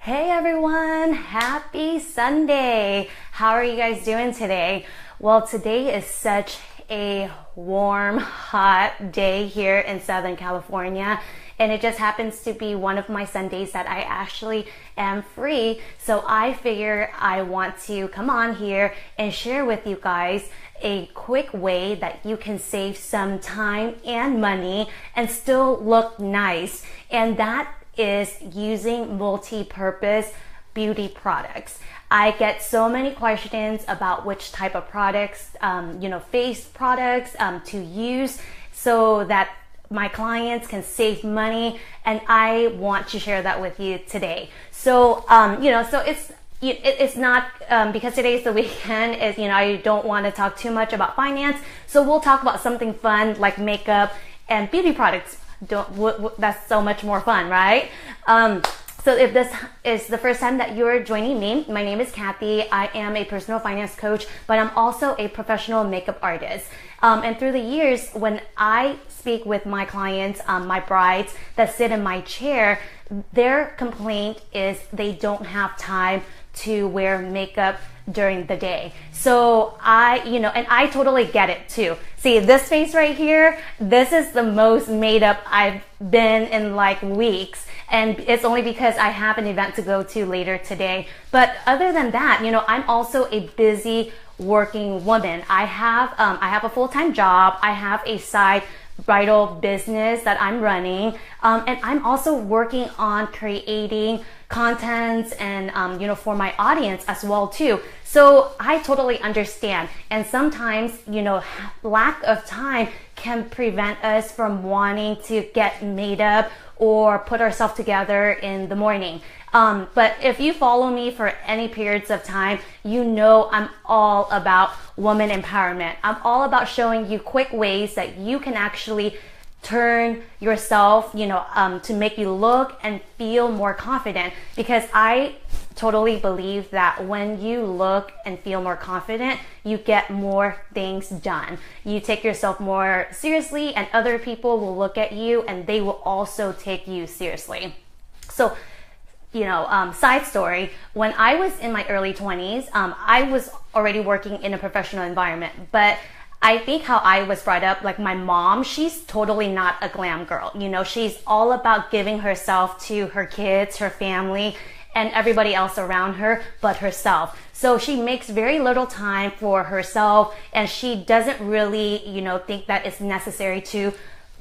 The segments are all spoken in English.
Hey everyone, happy Sunday. How are you guys doing today? Well, today is such a warm, hot day here in Southern California, and it just happens to be one of my Sundays that I actually am free. So I figure I want to come on here and share with you guys a quick way that you can save some time and money and still look nice. And that is using multi-purpose beauty products. I get so many questions about which type of products, face products to use so that my clients can save money, and I want to share that with you today. So, it's not because today's the weekend. I don't want to talk too much about finance, so we'll talk about something fun like makeup and beauty products. That's so much more fun, right? So if this is the first time that you're joining me, my name is Kathy. I am a personal finance coach, but I'm also a professional makeup artist. And through the years, when I speak with my clients, my brides that sit in my chair, their complaint is they don't have time to wear makeup during the day. So I totally get it too. See this face right here, this is the most made up I've been in like weeks. And it's only because I have an event to go to later today. But other than that, I'm also a busy working woman. I have a full-time job. I have a side bridal business that I'm running. And I'm also working on creating contents and, for my audience as well too. So I totally understand. And sometimes, lack of time can prevent us from wanting to get made up or put ourselves together in the morning. But if you follow me for any periods of time, I'm all about woman empowerment. I'm all about showing you quick ways that you can actually turn yourself, to make you look and feel more confident, because I totally believe that when you look and feel more confident, you get more things done. You take yourself more seriously, and other people will look at you and they will also take you seriously. So, side story, when I was in my early 20s, I was already working in a professional environment, but I think how I was brought up, like my mom, she's totally not a glam girl. She's all about giving herself to her kids, her family, and everybody else around her but herself. So she makes very little time for herself, and she doesn't really, think that it's necessary to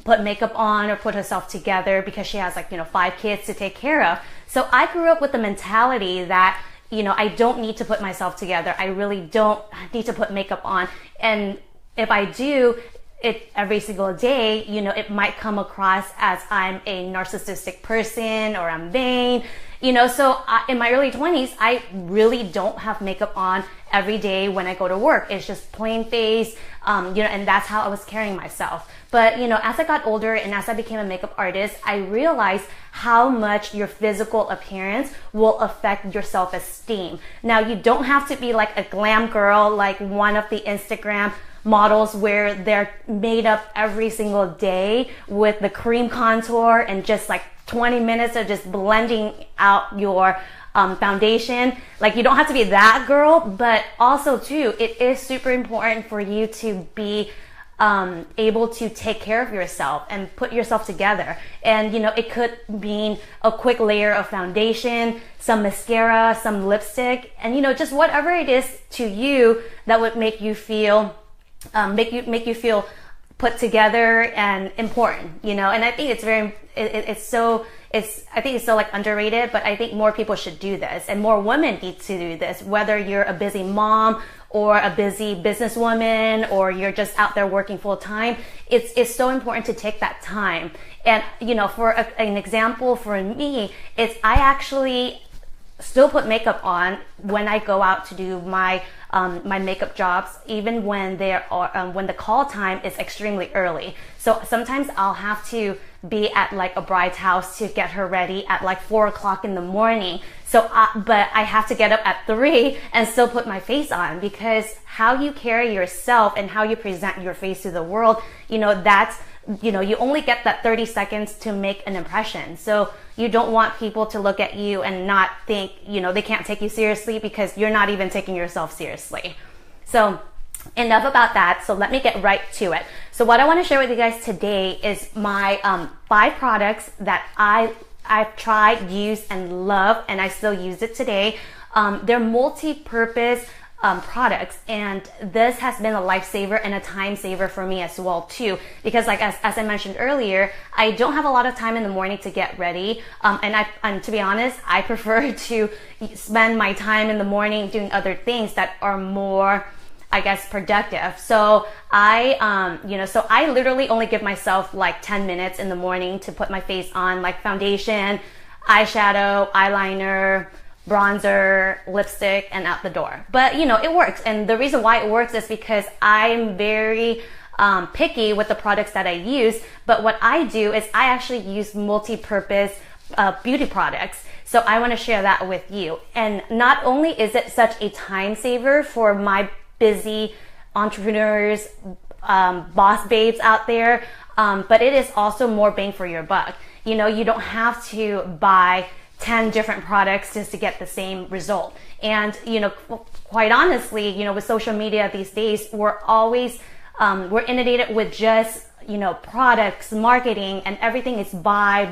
put makeup on or put herself together because she has 5 kids to take care of. So I grew up with the mentality that, I don't need to put myself together. I really don't need to put makeup on. And if I do it every single day, it might come across as I'm a narcissistic person or I'm vain. So in my early 20s, I really don't have makeup on every day when I go to work. It's just plain face, and that's how I was carrying myself. But, as I got older and as I became a makeup artist, I realized how much your physical appearance will affect your self-esteem. Now, you don't have to be like a glam girl, like one of the Instagram models where they're made up every single day with the cream contour and just like 20 minutes of just blending out your foundation. Like, you don't have to be that girl, but also too, it is super important for you to be able to take care of yourself and put yourself together. And it could mean a quick layer of foundation, some mascara, some lipstick, and just whatever it is to you that would make you feel make you feel put together and important, and I think it's I think it's so like underrated, but I think more people should do this and more women need to do this, whether you're a busy mom or a busy businesswoman or you're just out there working full time. It's so important to take that time. And, for an example for me, I actually still put makeup on when I go out to do my makeup jobs, even when when the call time is extremely early. So sometimes I'll have to be at like a bride's house to get her ready at like 4 o'clock in the morning. But I have to get up at 3 and still put my face on, because how you carry yourself and how you present your face to the world, that's you only get that 30 seconds to make an impression. So you don't want people to look at you and not think, they can't take you seriously because you're not even taking yourself seriously. So enough about that. So let me get right to it. So what I want to share with you guys today is my 5 products that I've tried, used, and love, and I still use it today. They're multi-purpose products, and this has been a lifesaver and a time saver for me as well too, because like as I mentioned earlier, I don't have a lot of time in the morning to get ready, and to be honest, I prefer to spend my time in the morning doing other things that are more, I guess, productive. So I literally only give myself like 10 minutes in the morning to put my face on, like foundation, eyeshadow, eyeliner, bronzer, lipstick, and out the door. But it works. And the reason why it works is because I'm very picky with the products that I use. But what I do is I actually use multi-purpose beauty products. So I want to share that with you. And not only is it such a time saver for my busy entrepreneurs, boss babes out there, but it is also more bang for your buck. You don't have to buy 10 different products just to get the same result. And, quite honestly, with social media these days, we're always, we're inundated with just, products, marketing, and everything is buy,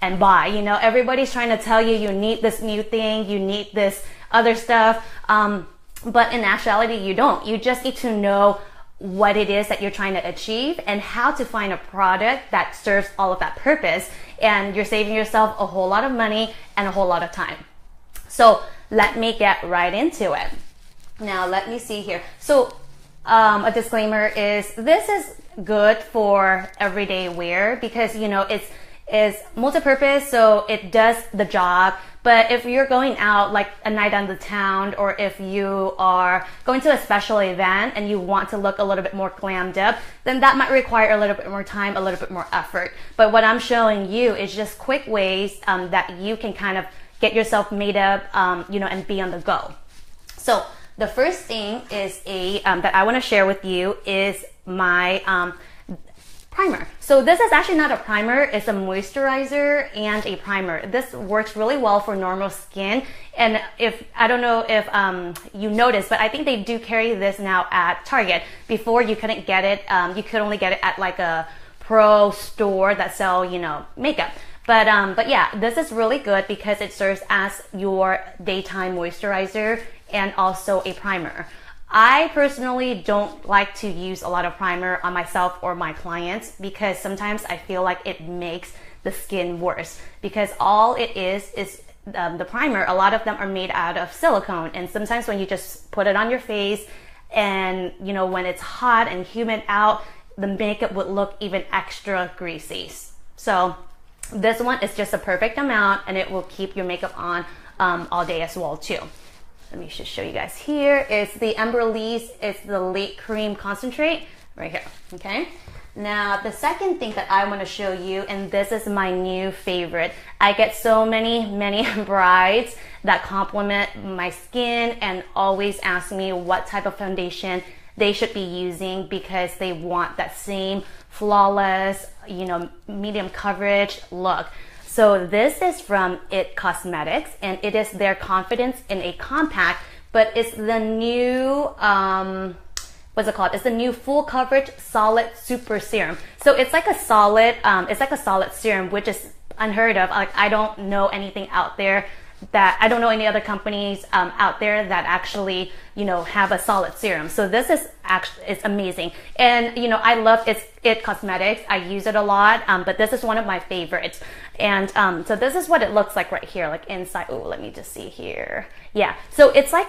and buy. Everybody's trying to tell you need this new thing, you need this other stuff. But in actuality, you don't. You just need to know what it is that you're trying to achieve and how to find a product that serves all of that purpose. And you're saving yourself a whole lot of money and a whole lot of time. So let me get right into it. Now, let me see here. So a disclaimer is this is good for everyday wear because, it's multi-purpose, so it does the job. But if you're going out like a night on the town, or if you are going to a special event and you want to look a little bit more glammed up, then that might require a little bit more time, a little bit more effort. But what I'm showing you is just quick ways that you can kind of get yourself made up, and be on the go. So the first thing is that I want to share with you is my primer. So this is actually not a primer, it's a moisturizer and a primer. This works really well for normal skin. And I don't know if you noticed, but I think they do carry this now at Target. Before you couldn't get it, you could only get it at like a pro store that sell, makeup. But yeah, this is really good because it serves as your daytime moisturizer and also a primer. I personally don't like to use a lot of primer on myself or my clients because sometimes I feel like it makes the skin worse, because all it is the primer. A lot of them are made out of silicone, and sometimes when you just put it on your face and when it's hot and humid out, the makeup would look even extra greasy. So this one is just a perfect amount, and it will keep your makeup on all day as well too. Let me just show you guys here. It's the Embryolisse. It's the Late Cream Concentrate right here. Okay. Now the second thing that I want to show you, and this is my new favorite. I get so many brides that compliment my skin and always ask me what type of foundation they should be using because they want that same flawless, medium coverage look. So this is from IT Cosmetics, and it is their Confidence in a Compact, but it's the new, what's it called? It's the new Full Coverage Solid Super Serum. So it's like a solid, serum, which is unheard of. Like, I don't know anything out there I don't know any other companies out there that actually, have a solid serum. So this is it's amazing. And, I love IT Cosmetics. I use it a lot, but this is one of my favorites. And so this is what it looks like right here, like inside. Oh, let me just see here. Yeah. So it's like,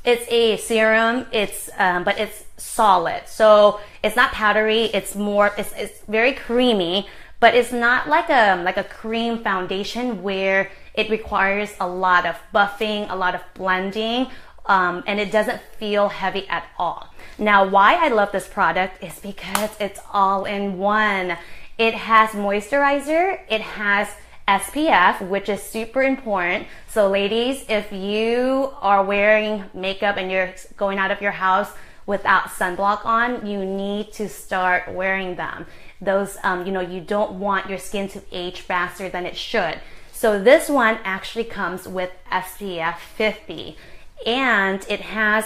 it's a serum. But it's solid. So it's not powdery. It's more, it's very creamy, but it's not like a cream foundation where it requires a lot of buffing, a lot of blending, and it doesn't feel heavy at all. Now, why I love this product is because it's all in one. It has moisturizer, it has SPF, which is super important. So ladies, if you are wearing makeup and you're going out of your house without sunblock on, you need to start wearing them. Those, you don't want your skin to age faster than it should. So this one actually comes with SPF 50, and it has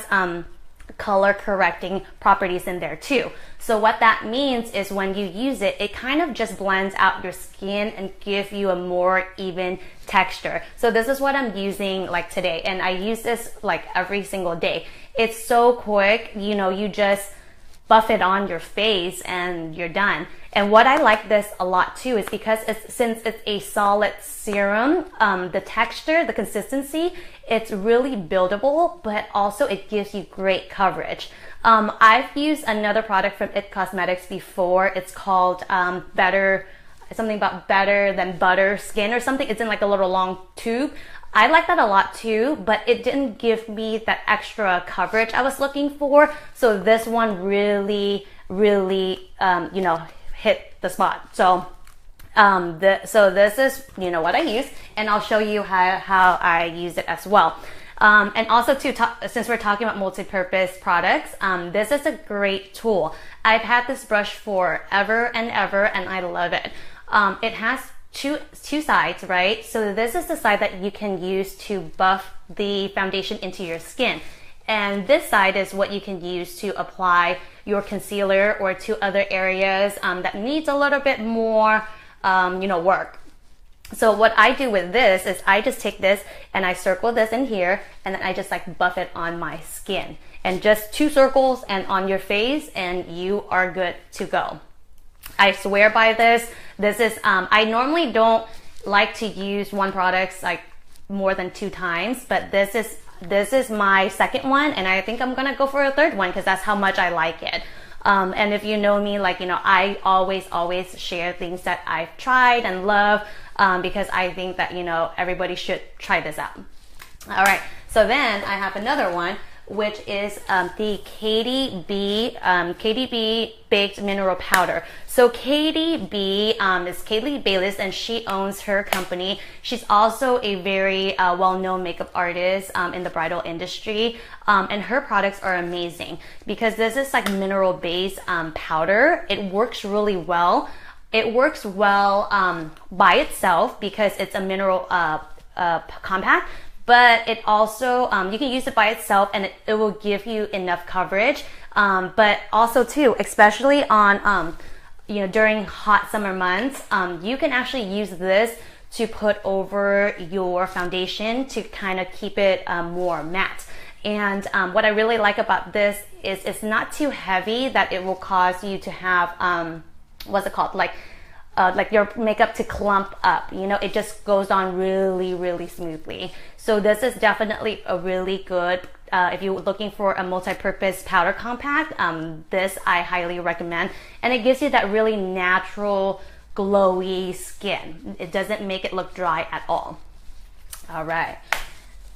color correcting properties in there too. So what that means is when you use it, it kind of just blends out your skin and give you a more even texture. So this is what I'm using like today, and I use this like every single day. It's so quick, you just buff it on your face and you're done. And what I like this a lot too is because since it's a solid serum, the texture, the consistency, it's really buildable, but also it gives you great coverage. I've used another product from IT Cosmetics before. It's called something about better than butter skin or something. It's in like a little long tube. I like that a lot too, but it didn't give me that extra coverage I was looking for. So this one really, really, hit the spot. So, this is, what I use, and I'll show you how I use it as well. And also too, since we're talking about multi-purpose products, this is a great tool. I've had this brush forever and ever, and I love it. It has two sides, right? So this is the side that you can use to buff the foundation into your skin. And this side is what you can use to apply your concealer or to other areas that needs a little bit more, work. So what I do with this is I just take this and I circle this in here, and then I just like buff it on my skin. And just 2 circles and on your face, and you are good to go. I swear by this. This is, I normally don't like to use one product like more than 2 times, but this is my second one, and I think I'm gonna go for a third one because that's how much I like it. And if you know me, I always share things that I've tried and love, because I think that, everybody should try this out. All right, so then I have another one, which is the Katie B Baked Mineral Powder. So Katie B is Kaylee Bayless, and she owns her company. She's also a very well-known makeup artist in the bridal industry, and her products are amazing because this is like mineral-based powder. It works really well. It works well by itself because it's a mineral compact. But it also, you can use it by itself, and it will give you enough coverage. But also too, especially on, during hot summer months, you can actually use this to put over your foundation to kind of keep it more matte. And what I really like about this is it's not too heavy that it will cause you to have, what's it called? Like your makeup to clump up, it just goes on really, really smoothly. So this is definitely a really good, if you're looking for a multi-purpose powder compact, this I highly recommend. And it gives you that really natural, glowy skin. It doesn't make it look dry at all. All right,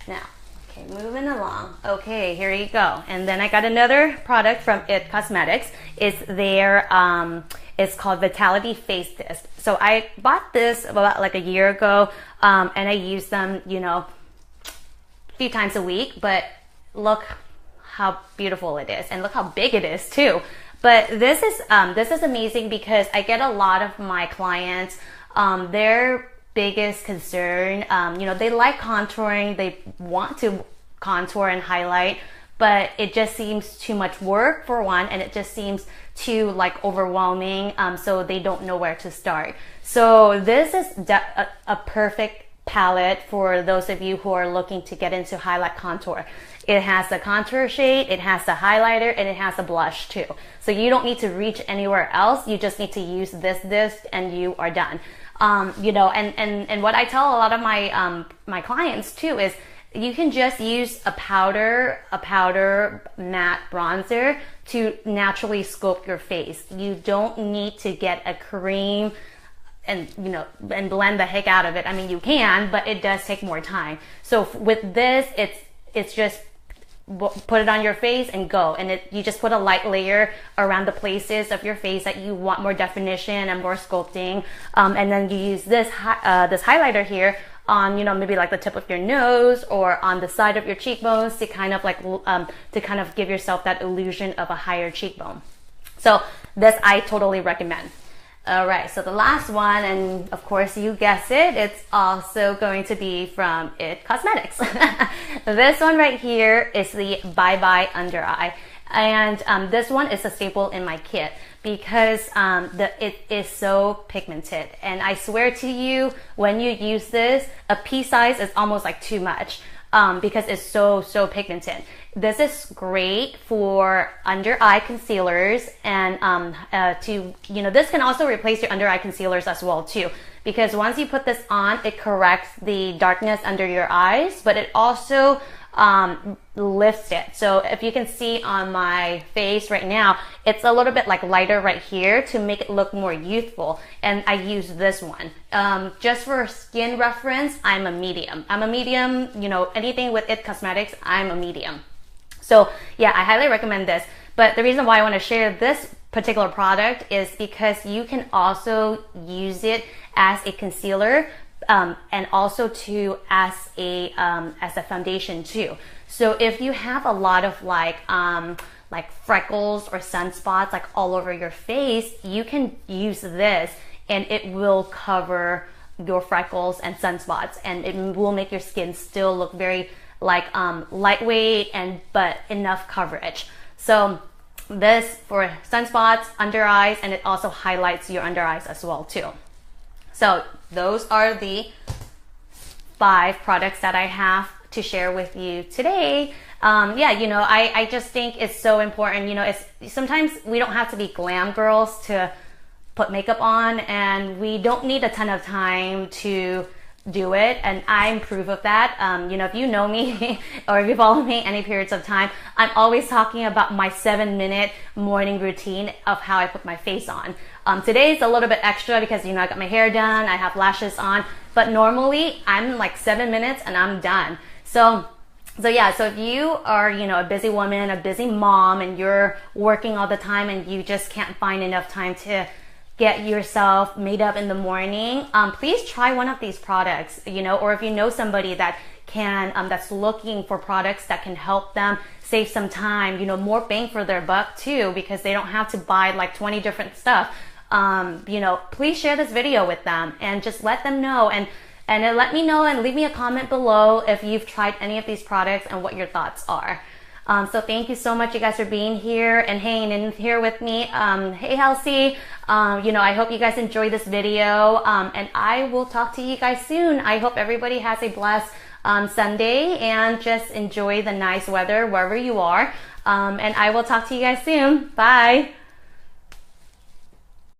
now, okay, moving along. Okay, here you go. And then I got another product from IT Cosmetics. It's their, it's called Vitality Face Disc. So I bought this about like a year ago, and I use them, a few times a week, but look how beautiful it is, and look how big it is too. But this is amazing because I get a lot of my clients, their biggest concern, they like contouring, they want to contour and highlight, but it just seems too much work for one, and it just seems too like overwhelming, so they don't know where to start. So this is a perfect palette for those of you who are looking to get into highlight contour. It has the contour shade, it has the highlighter, and it has a blush too. So you don't need to reach anywhere else. You just need to use this disc and you are done. And what I tell a lot of my my clients too is you can just use a powder matte bronzer to naturally sculpt your face. You don't need to get a cream and blend the heck out of it. I mean, you can, but it does take more time. So with this, it's just put it on your face and go. And you just put a light layer around the places of your face that you want more definition and more sculpting. And then you use this highlighter here on, you know, maybe like the tip of your nose or on the side of your cheekbones to kind of like, to kind of give yourself that illusion of a higher cheekbone. So this I totally recommend. All right, so the last one, and of course you guessed it, it's also going to be from IT Cosmetics. This one right here is the Bye Bye Under Eye. And this one is a staple in my kit because it is so pigmented. And I swear to you, when you use this, a pea size is almost like too much because it's so pigmented. This is great for under eye concealers, and this can also replace your under eye concealers as well too, because once you put this on, it corrects the darkness under your eyes, but it also lifts it. So if you can see on my face right now, it's a little bit like lighter right here to make it look more youthful, and I use this one. Just for skin reference, I'm a medium. You know, anything with IT Cosmetics, I'm a medium. So yeah, I highly recommend this. But the reason why I want to share this particular product is because you can also use it as a concealer, and also as a foundation too. So if you have a lot of like freckles or sunspots like all over your face, you can use this and it will cover your freckles and sunspots, and it will make your skin still look very like lightweight but enough coverage. So this for sunspots, under eyes, and it also highlights your under eyes as well too. So those are the 5 products that I have to share with you today. Yeah, you know, I just think it's so important. You know, sometimes we don't have to be glam girls to put makeup on, and we don't need a ton of time to do it, and I'm proof of that. You know, if you know me or if you follow me any periods of time, I'm always talking about my 7-minute morning routine of how I put my face on. Today's a little bit extra because, you know, I got my hair done, I have lashes on, but normally I'm like 7 minutes and I'm done. So yeah, so if you are, you know, a busy woman, a busy mom, and you're working all the time and you just can't find enough time to get yourself made up in the morning, please try one of these products, you know, or if you know somebody that can, that's looking for products that can help them save some time, you know, more bang for their buck too, because they don't have to buy like 20 different stuff. You know, please share this video with them and just let them know, and let me know and leave me a comment below if you've tried any of these products and what your thoughts are. So thank you so much, you guys, for being here and hanging in here with me. Hey, Halsey. You know, I hope you guys enjoyed this video, and I will talk to you guys soon. I hope everybody has a blessed Sunday, and just enjoy the nice weather wherever you are. And I will talk to you guys soon. Bye.